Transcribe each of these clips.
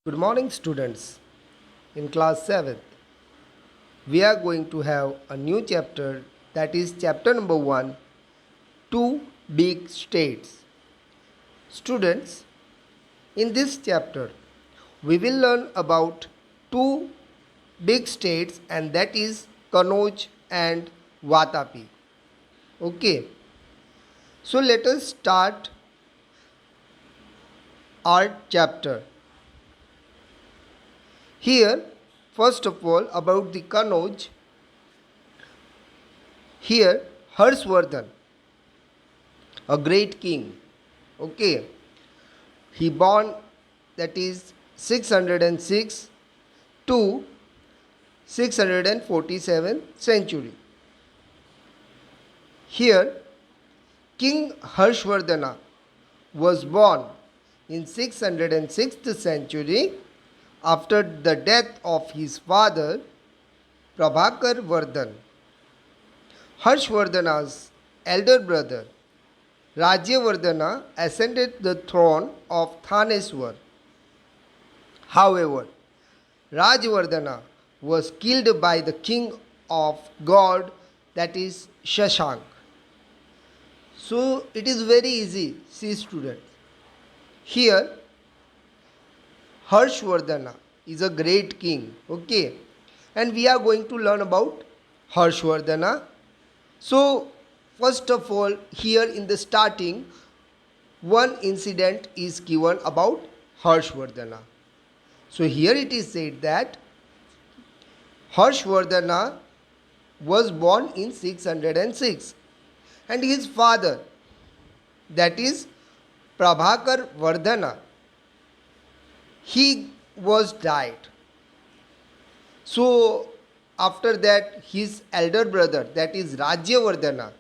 Good morning, students. In class 7th, we are going to have a new chapter, that is chapter number 1, Two Big States. Students, in this chapter, we will learn about two big states, and that is Kannauj and Vatapi. Okay, so let us start our chapter. Here, first of all, about the Kannauj. Here, Harshvardhan, a great king, okay, he born, that is 606 to 647 century. Here, King Harshvardhana was born in 606th century after the death of his father Prabhakar Vardhan. Harshvardhana's elder brother Rajyavardhana ascended the throne of Thaneswar. However, Rajyavardhana was killed by the king of God, that is Shashank. So it is very easy, see students. Here Harshvardhana is a great king, okay, and we are going to learn about Harshvardhana. So first of all, here in the starting, one incident is given about Harshvardhana. So here it is said that Harshvardhana was born in 606 and his father, that is Prabhakar Vardhana, he was died. So after that his elder brother, that is Rajyavardhana,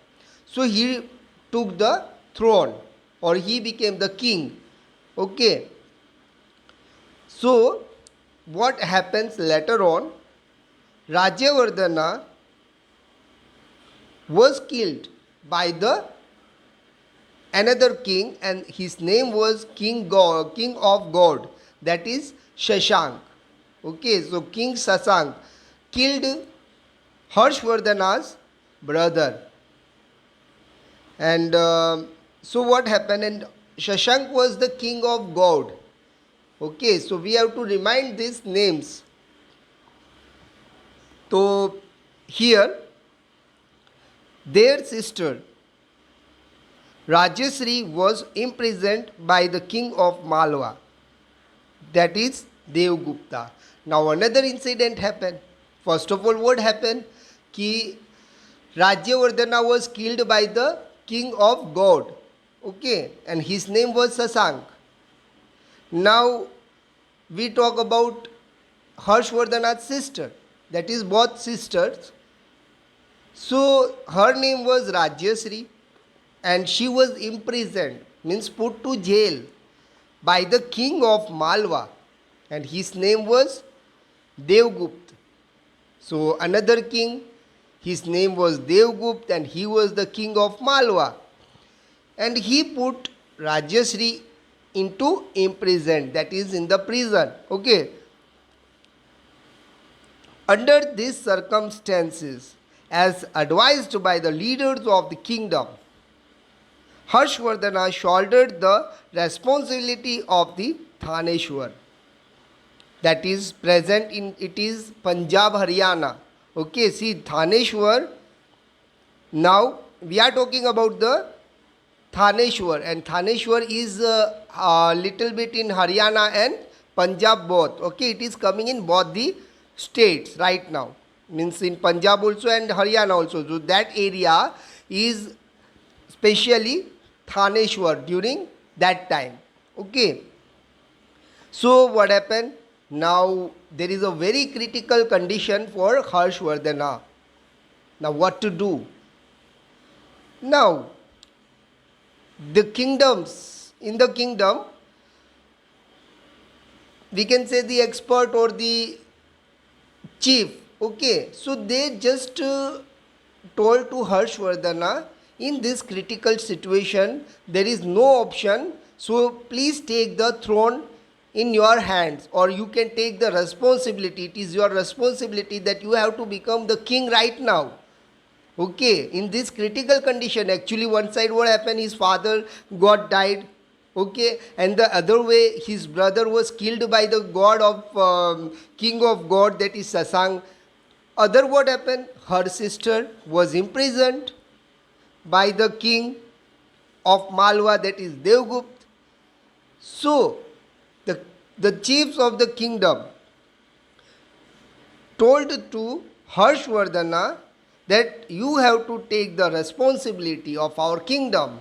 so he took the throne, or he became the king. Okay. So what happens later on, Rajyavardhana was killed by the another king, and his name was King of God, that is Shashank. Okay, so King Shashank killed Harshvardhana's brother. And so what happened? And Shashank was the king of God. Okay, so we have to remind these names. So here, their sister Rajyasri was imprisoned by the king of Malwa, that is Devgupta. Now another incident happened. First of all, what happened? Ki Rajyavardhana was killed by the king of God. Okay, and his name was Shashank. Now we talk about Harshvardhana's sister, that is both sisters. So her name was Rajyasri, and she was imprisoned, means put to jail, by the king of Malwa, and his name was Devgupta. So another king, his name was Devgupta, and he was the king of Malwa, and he put Rajyasri into imprisoned, that is in the prison. Okay. Under these circumstances, as advised by the leaders of the kingdom, Harshvardhana shouldered the responsibility of the Thaneshwar, that is present in, it is Punjab, Haryana. Okay, see Thaneshwar. Now we are talking about the Thaneshwar, and Thaneshwar is a little bit in Haryana and Punjab both. Okay, it is coming in both the states right now, means in Punjab also and Haryana also. So that area is specially Thaneshwar during that time. Okay. So what happened? Now there is a very critical condition for Harshvardhana. Now what to do? Now the kingdoms, in the kingdom, we can say the expert or the chief. Okay, so they just told to Harshvardhana, in this critical situation there is no option, so please take the throne in your hands, or you can take the responsibility. It is your responsibility that you have to become the king right now. Okay, in this critical condition, actually, one side what happened, his father got died. Okay, and the other way, his brother was killed by the god of king of god, that is Sasang. Other what happened, her sister was imprisoned by the king of Malwa, that is Devgupt. So, the chiefs of the kingdom told to Harshvardhana that you have to take the responsibility of our kingdom.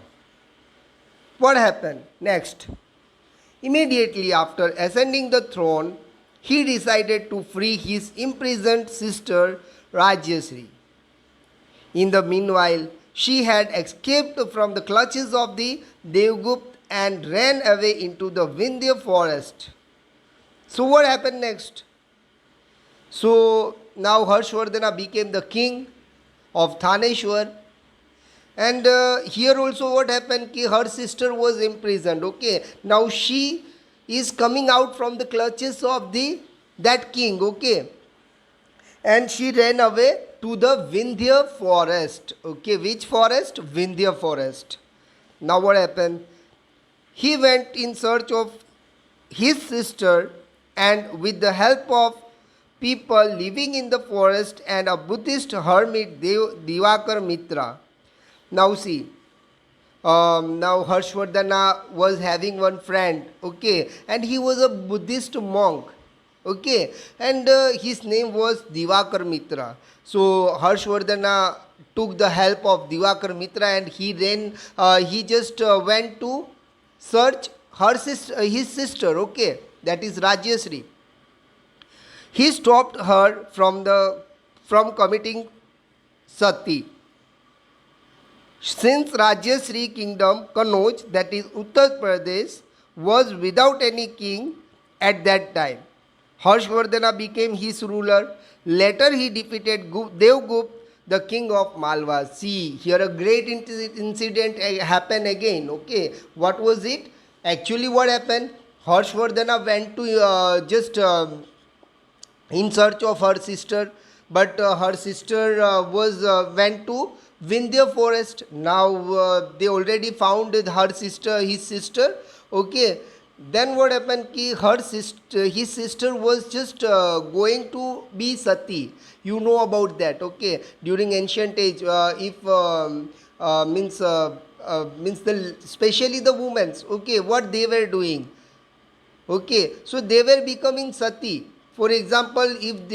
What happened next? Immediately after ascending the throne, he decided to free his imprisoned sister Rajyasri. In the meanwhile, she had escaped from the clutches of the Devgupt and ran away into the Vindhya forest. So what happened next? So now Harshvardhana became the king of Thaneshwar. And here also what happened, ki her sister was imprisoned. Okay, now she is coming out from the clutches of that king. Okay, and she ran away to the Vindhya forest. Okay, which forest? Vindhya forest. Now what happened? He went in search of his sister, and with the help of people living in the forest and a Buddhist hermit, Divakar Mitra. Now see, now Harshvardhana was having one friend, okay, and he was a Buddhist monk, okay, and his name was Divakar Mitra. So Harshvardhana took the help of Divakar Mitra, and he just went to search his sister, okay, that is Rajyasri. He stopped her from committing sati. Since Rajyasri kingdom, Kanauj, that is Uttar Pradesh, was without any king at that time, Harshvardhana became his ruler. Later he defeated Devgupt, the king of Malwa. See, here a great incident happened again. Okay, what was it? Actually, what happened? Harshvardhana went to just in search of her sister, but her sister went to Vindhya forest. Now they already found his sister. Okay, then what happened? Ki his sister was just going to be sati. You know about that. Okay, during ancient age, if means the especially the women. Okay, what they were doing. Okay, so they were becoming sati. For example, if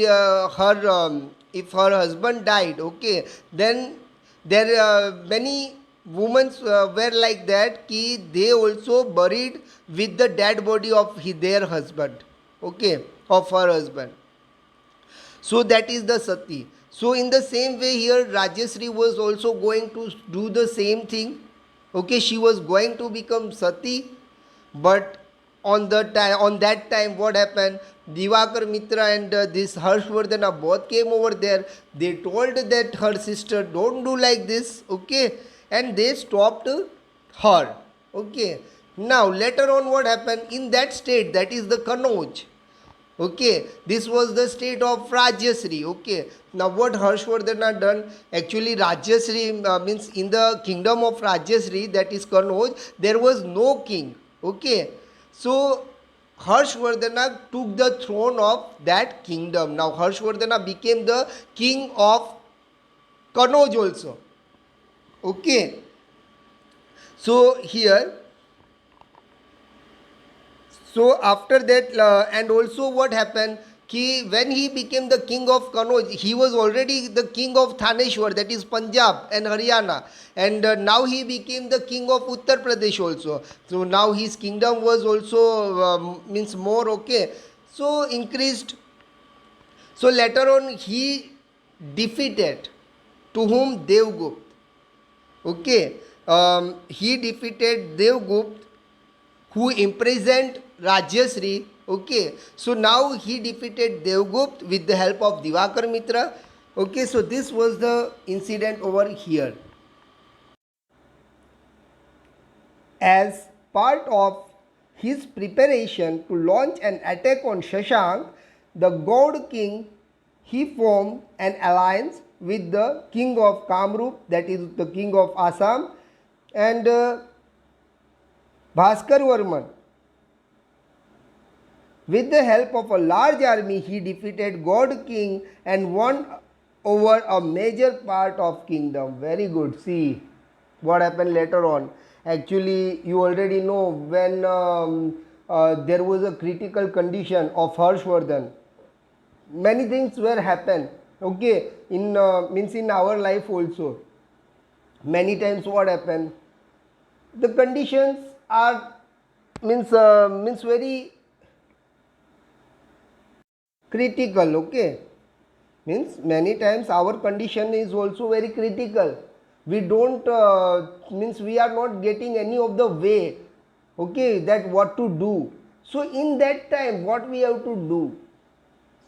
her husband died, okay, then there many women were like that, ki they also buried with the dead body of their husband, okay, of her husband. So that is the sati. So in the same way here, Rajyasri was also going to do the same thing. Okay, she was going to become sati, but on that time, what happened? Divakar Mitra and this Harshvardhana both came over there. They told that her sister, don't do like this, okay, and they stopped her. Okay. Now later on, what happened in that state? That is the Kanauj. Okay, this was the state of Rajyasri. Okay, now what Harshvardhana done? Actually, Rajyasri means in the kingdom of Rajyasri, that is Kanauj, there was no king. Okay, so Harshvardhana took the throne of that kingdom. Now Harshvardhana became the king of Kanauj also. Okay, so here. So after that, and also what happened? When he became the king of Kanauj, he was already the king of Thaneshwar, that is Punjab and Haryana, and now he became the king of Uttar Pradesh also. So now his kingdom was also means more, okay. So increased. So later on he defeated to whom Devgupt. Okay, he defeated Devgupt, who imprisoned Rajyasri. Okay, so now he defeated Devgupt with the help of Divakar Mitra. Okay, so this was the incident over here. As part of his preparation to launch an attack on Shashank, the god king, he formed an alliance with the king of Kamrup, that is the king of Assam, and Bhaskar Varman. With the help of a large army, he defeated God King and won over a major part of kingdom. Very good. See what happened later on. Actually, you already know when there was a critical condition of Harshvardhan. Many things were happen. Okay, in means in our life also. Many times what happened? The conditions are means very critical. Okay, means many times our condition is also very critical. We don't means we are not getting any of the way, okay, that what to do. So in that time what we have to do?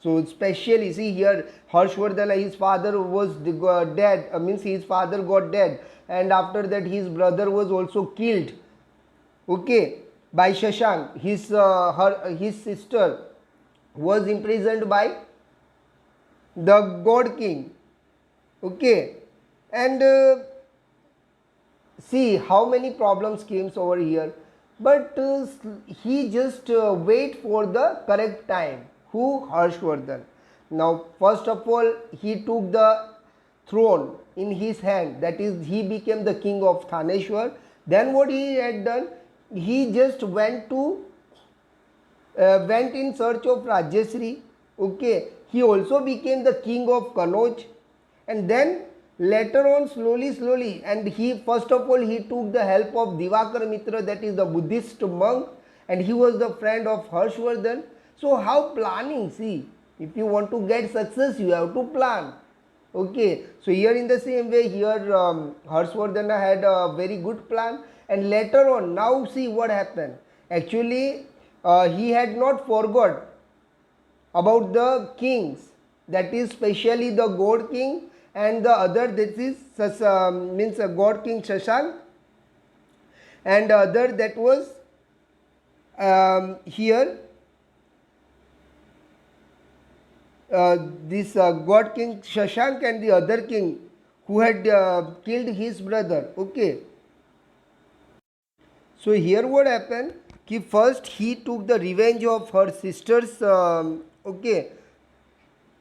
So especially see here, Harshvardhana, his father was dead, means his father got dead, and after that his brother was also killed, okay, by Shashank. His sister was imprisoned by the god king, okay, and see how many problems came over here, but he just wait for the correct time. Who? Harshvardhan. Now first of all he took the throne in his hand, that is he became the king of Thaneshwar. Then what he had done, he just went in search of Rajyasri, okay, he also became the king of Kanauj, and then later on slowly, and he first of all he took the help of Divakar Mitra, that is the Buddhist monk, and he was the friend of Harshvardhan. So how planning? See, if you want to get success you have to plan, okay. So here in the same way here Harshvardhana had a very good plan, and later on now see what happened. Actually he had not forgot about the kings, that is specially the god king and the other, that is means god king Shashank, and other that was here this god king Shashank and the other king who had killed his brother, okay. So here what happened, कि first he took the revenge of her sisters, okay,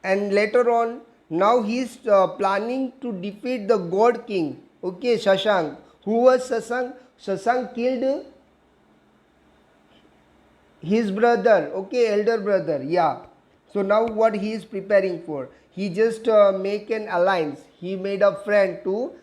and later on now he is planning to defeat the god king, okay, Shashank. Who was Shashank? Shashank killed his brother, okay, elder brother, yeah. So now what he is preparing for, he just make an alliance, he made a friend to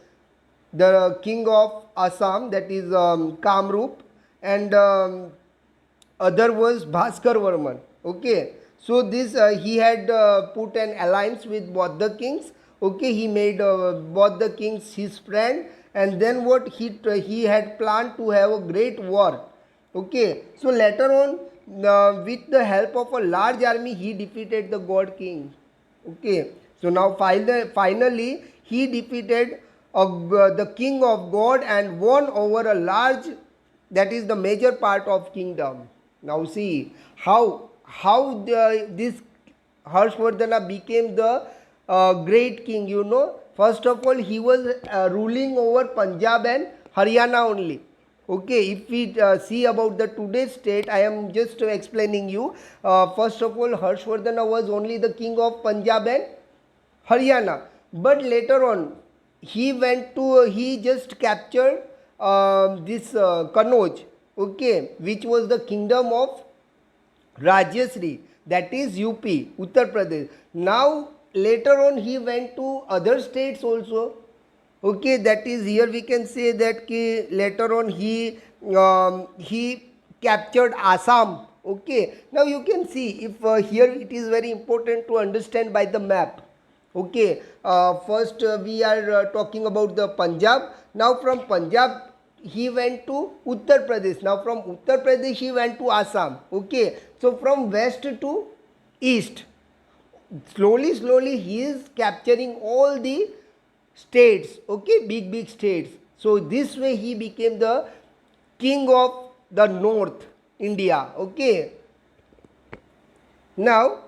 the king of Assam, that is Kamrup, and other was Bhaskar Varman, okay. So this he had put an alliance with both the kings, okay, he made both the kings his friend, and then what he had planned to have a great war, okay. So later on with the help of a large army he defeated the god king, okay. So now finally he defeated the king of God and won over a large, that is the major part of kingdom. Now see how this Harshvardhana became the great king. You know, first of all he was ruling over Punjab and Haryana only. Okay, if we see about the today's state, I am just explaining you. First of all, Harshvardhana was only the king of Punjab and Haryana, but later on he just captured this Kanauj, okay, which was the kingdom of Rajyasri, that is UP, Uttar Pradesh. Now later on he went to other states also, okay, that is here we can say that later on he captured Assam, okay. Now you can see if here it is very important to understand by the map, okay. First we are talking about the Punjab. Now from Punjab he went to Uttar Pradesh. Now from Uttar Pradesh he went to Assam, okay. So from west to east, slowly he is capturing all the states, okay, big states. So this way he became the king of the north, India. Okay. Now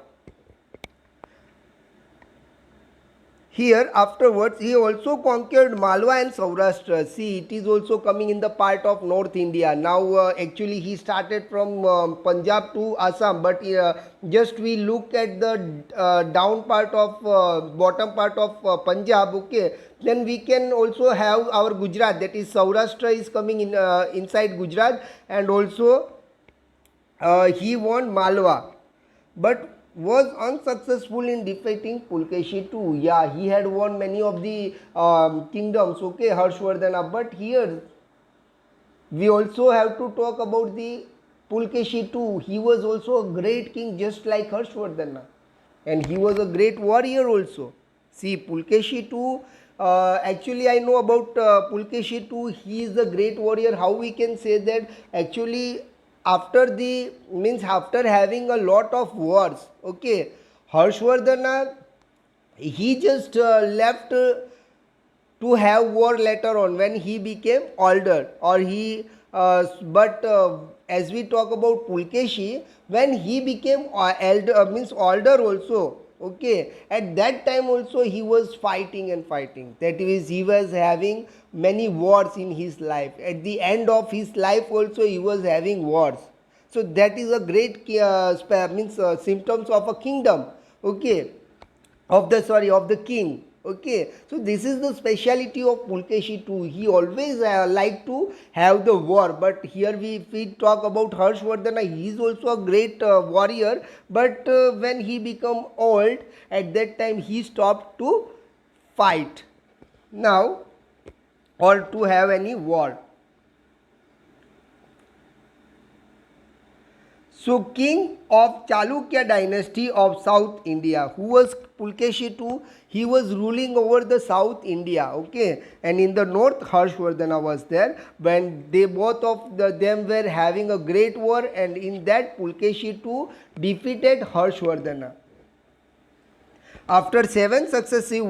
here afterwards he also conquered Malwa and Saurashtra. See, it is also coming in the part of North India. Now actually he started from Punjab to Assam, but just we look at the down part of bottom part of Punjab. Okay, then we can also have our Gujarat, that is Saurashtra is coming in inside Gujarat, and also he won Malwa, but was unsuccessful in defeating Pulkeshi too. Yeah, he had won many of the kingdoms, okay, Harshvardhana. But here we also have to talk about the Pulkeshi too. He was also a great king just like Harshvardhana, and he was a great warrior also. See, Pulkeshi too. Actually, I know about Pulkeshi too. He is a great warrior. How we can say that? Actually, after the means after having a lot of wars, okay, Harshvardhana he just left to have war later on when he became older, or he but as we talk about Pulkeshi, when he became elder means older also, okay, at that time also he was fighting and fighting, that is he was having many wars in his life. At the end of his life also he was having wars. So that is a great means symptoms of a kingdom, okay, of the sorry of the king. Okay, so this is the speciality of Pulkeshi too. He always like to have the war, but here if we talk about Harshvardhana, he is also a great warrior, but when he become old, at that time he stopped to fight now or to have any war. So, king of Chalukya dynasty of South India, who was Pulkeshi II, he was ruling over the South India, okay, and in the north Harshvardhana was there. When they both of them were having a great war, and in that Pulkeshi II defeated Harshvardhana. After 7 successive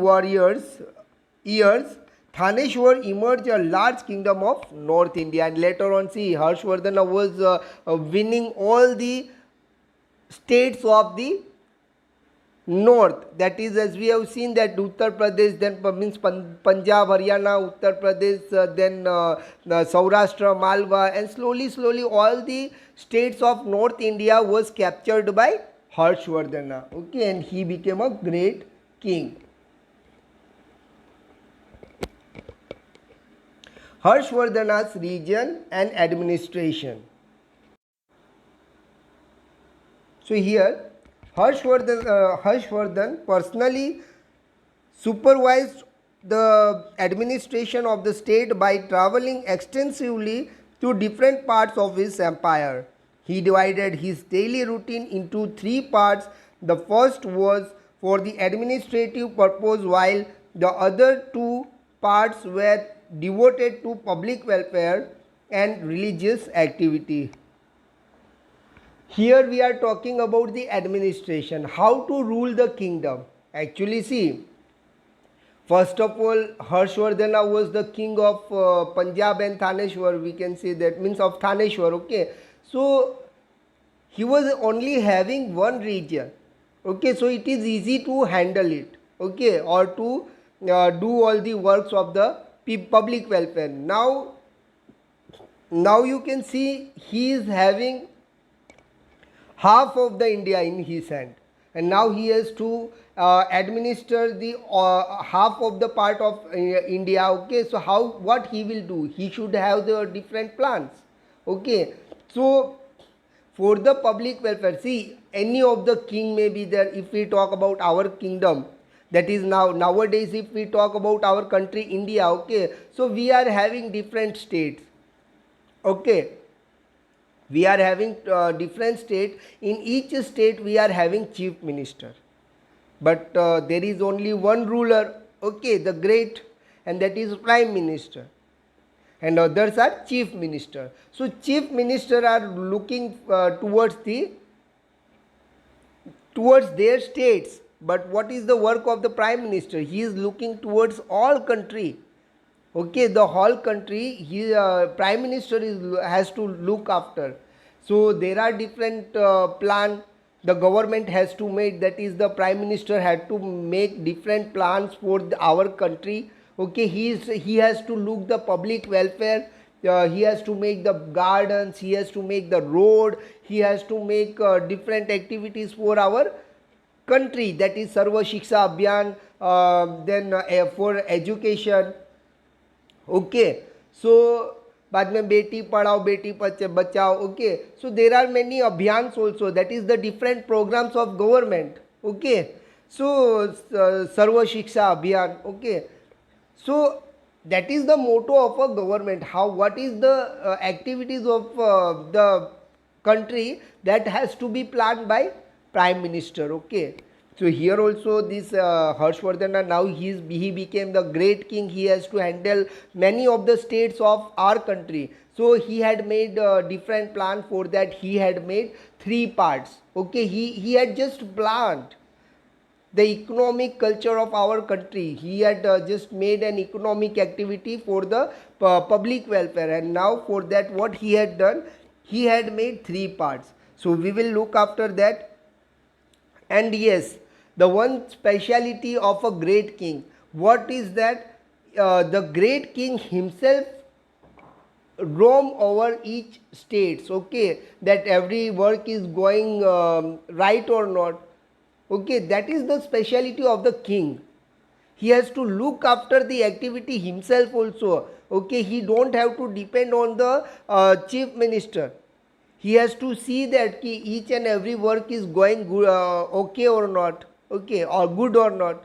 years, Thaneshwar emerged a large kingdom of North India, and later on, see, Harshvardhana was winning all the states of the north. That is, as we have seen, that Uttar Pradesh, then means Punjab, Haryana, Uttar Pradesh, then Saurashtra, Malwa, and slowly all the states of North India was captured by Harshvardhana. Okay, and he became a great king. Harshvardhana's region and administration. So here Harshvardhan personally supervised the administration of the state by traveling extensively to different parts of his empire. He divided his daily routine into 3 parts. The first was for the administrative purpose, while the other 2 parts were devoted to public welfare and religious activity. Here we are talking about the administration, how to rule the kingdom. Actually, see, first of all, Harshvardhana was the king of Punjab and Thaneshwar. We can say that means of Thaneshwar. Okay, so he was only having one region. Okay, so it is easy to handle it. Okay, or to do all the works of the public welfare. Now you can see he is having half of the India in his hand, and now he has to administer the half of the part of India. Okay, so what he will do? He should have the different plans. Okay, so for the public welfare, see, any of the king may be there. If we talk about our kingdom, that is nowadays, if we talk about our country India, okay, so we are having different states. Okay, we are having different states. In each state we are having chief minister, but there is only one ruler, okay, the great, and that is prime minister, and others are chief minister. So chief minister are looking towards their states, but what is the work of the prime minister? He is looking towards all country. Okay, the whole country, prime minister has to look after. So there are different plan the government has to make, that is the prime minister had to make different plans for our country. Okay, he has to look the public welfare, he has to make the gardens, he has to make the road, he has to make different activities for our country, that is Sarva Shiksha Abhiyan, then for education. Okay so बाद में Beti Padhao Beti Bachao. Okay so there are many Abhiyans also, that is the different programmes of government. Okay so Sarva Shiksha Abhiyan. Okay so that is the motto of a government, how what is the activities of the country that has to be planned by prime minister. Okay, so here also this Harshvardhana, now he became the great king, he has to handle many of the states of our country. So he had made a different plan. For that he had made 3 parts. Okay, he had just planned the economic culture of our country. He had just made an economic activity for the public welfare, and now for that what he had done, he had made 3 parts. So we will look after that. And yes, the one speciality of a great king, what is that? The great king himself roam over each states. Okay, that every work is going right or not. Okay, that is the speciality of the king. He has to look after the activity himself also. Okay, he don't have to depend on the chief minister. He has to see that each and every work is going good, okay or not. Okay, or good or not.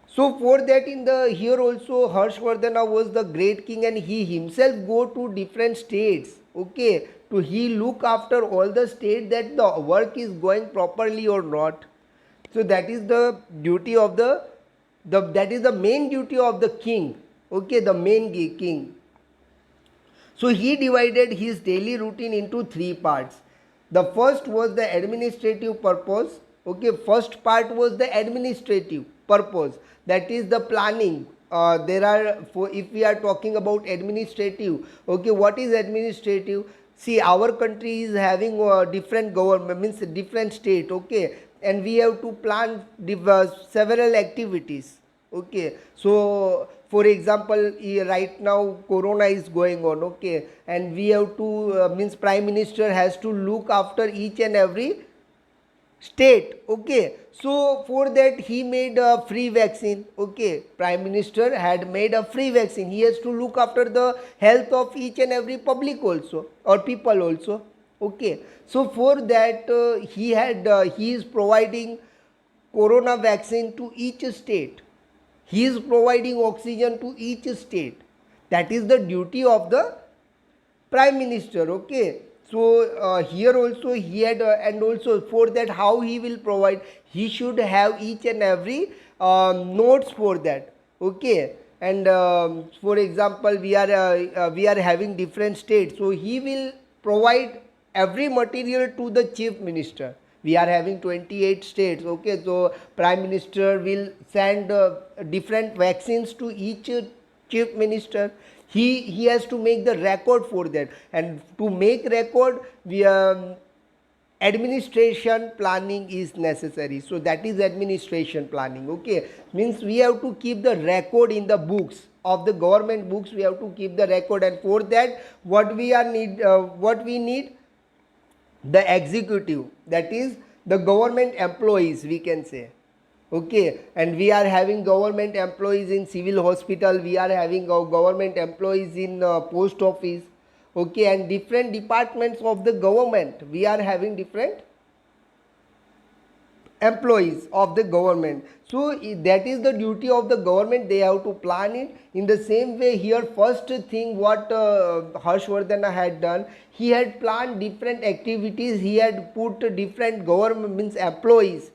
So for that, in the here also Harshvardhana was the great king, and he himself go to different states. Okay, to he look after all the states that the work is going properly or not. So that is the duty of the that is the main duty of the king. Okay, the main king. So he divided his daily routine into 3 parts. The first was the administrative purpose. Okay, first part was the administrative purpose, that is the planning. There are, if we are talking about administrative, okay, what is administrative? See, our country is having different government, means different state. Okay, and we have to plan several activities. Okay, so for example, right now corona is going on. Okay, and we have to means prime minister has to look after each and every state. Okay, so for that he made a free vaccine. Okay, prime minister had made a free vaccine. He has to look after the health of each and every public also, or people also. Okay, so for that he is providing corona vaccine to each state. He is providing oxygen to each state. That is the duty of the prime minister. Okay, so here also he had and also for that how he will provide, he should have each and every notes for that. Okay, and for example we are having different states, so he will provide every material to the chief minister. We are having 28 states. Okay, so prime minister will send different vaccines to each chief minister. He has to make the record for that, and to make record we administration planning is necessary. So that is administration planning. Okay, means we have to keep the record in the books of the government books. We have to keep the record, and for that what we need the executive, that is the government employees, we can say. Okay, and we are having government employees in civil hospital, we are having government employees in post office. Okay, and different departments of the government, we are having different employees of the government. So that is the duty of the government, they have to plan it. In the same way here, first thing what Harshvardhana had done, he had planned different activities. He had put different government means employees,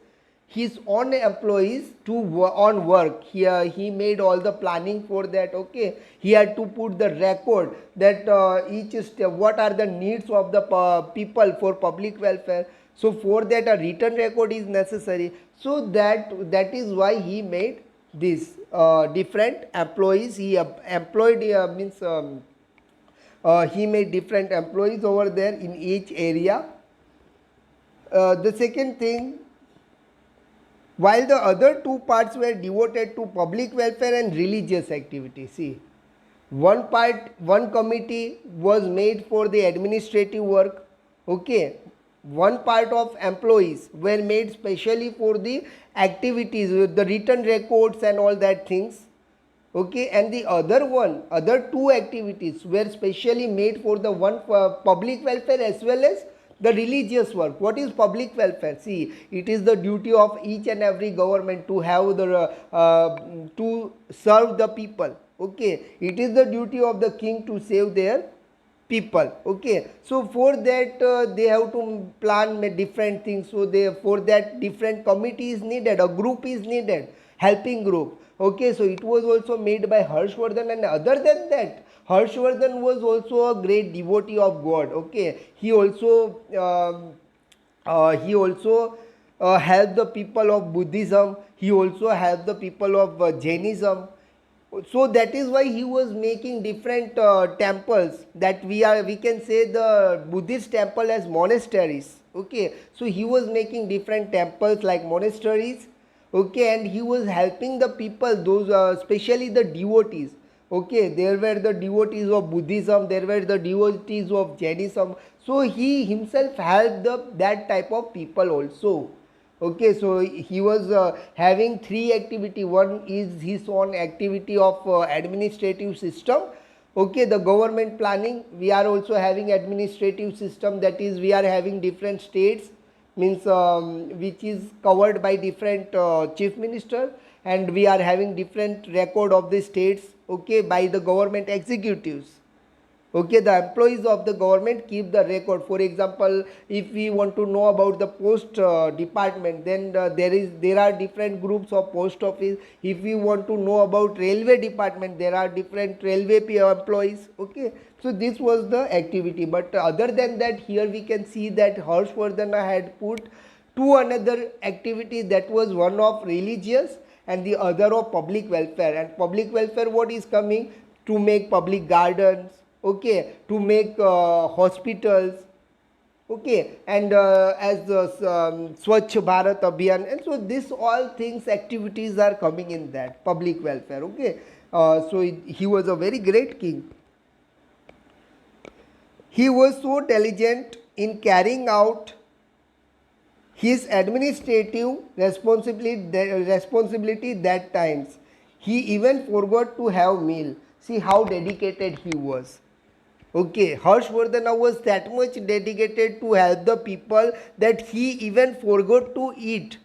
his own employees to on work. Here he made all the planning for that. Okay, he had to put the record that each step, what are the needs of the people for public welfare. So for that a written record is necessary. So that is why he made this different employees. He employed he made different employees over there in each area. The second thing, while the other two parts were devoted to public welfare and religious activity. See, one committee was made for the administrative work, okay. One part of employees were made specially for the activities, the written records and all that things, okay. And the other two activities were specially made for the one public welfare as well as the religious work. What is public welfare? See, it is the duty of each and every government to have the to serve the people, okay. It is the duty of the king to save their people, okay. So for that they have to plan different things. So they, for that, different committee is needed, a group is needed, helping group, okay. So it was also made by Harshvardhan, and other than that, Harshvardhan was also a great devotee of God, okay. He also helped the people of Buddhism. He also helped the people of Jainism. So that is why he was making different temples, that we can say the Buddhist temple as monasteries, okay. So he was making different temples like monasteries, okay. And he was helping the people, those especially the devotees, okay. There were the devotees of Buddhism, there were the devotees of Jainism. So he himself helped that type of people also, okay. So he was having three activity. One is his own activity of administrative system, okay. The government planning, we are also having administrative system, that is we are having different states, means which is covered by different chief minister, and we are having different record of the states, okay, by the government executives, okay. The employees of the government keep the record. For example, if we want to know about the post department, then there are different groups of post office. If we want to know about railway department, there are different railway employees, okay. So this was the activity. But other than that, here we can see that Harshvardhana had put two another activities, that was one of religious and the other of public welfare. And public welfare, what is coming? To make public gardens, okay, to make hospitals, okay, and as the Swachh Bharat Abhiyan. And so this all things, activities are coming in that public welfare, okay. So he was a very great king. He was so diligent in carrying out his administrative responsibility that times he even forgot to have meal. See how dedicated he was, okay. Harshvardhana was that much dedicated to help the people that he even forgot to eat,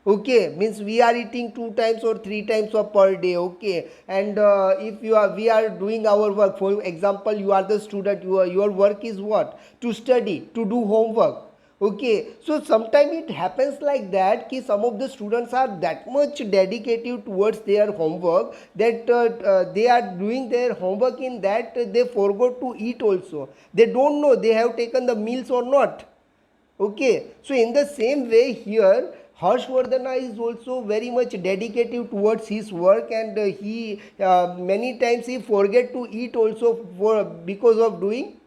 okay. Means we are eating 2 times or 3 times per day, okay. And if we are doing our work, for example, you are the student, your work is what? To study, to do homework, okay. So sometimes it happens like that, ki some of the students are that much dedicated towards their homework that they are doing their homework, in that they forgot to eat also. They don't know they have taken the meals or not, okay. So in the same way here, Harshvardhana is also very much dedicated towards his work, and he many times he forget to eat also because of doing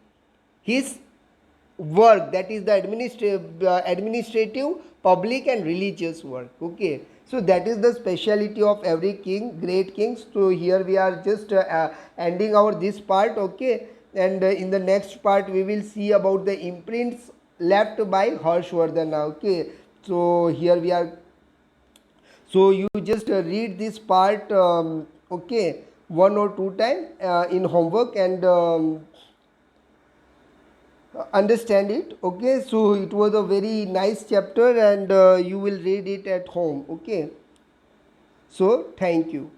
his work, that is the administrative, public and religious work, okay. So that is the speciality of every king, great kings. So here we are just ending our this part, okay. And in the next part we will see about the imprints left by Harshvardhana, okay. So here we are. So you just read this part, okay, 1 or 2 times in homework, and understand it, okay. So it was a very nice chapter, and you will read it at home, okay. So thank you.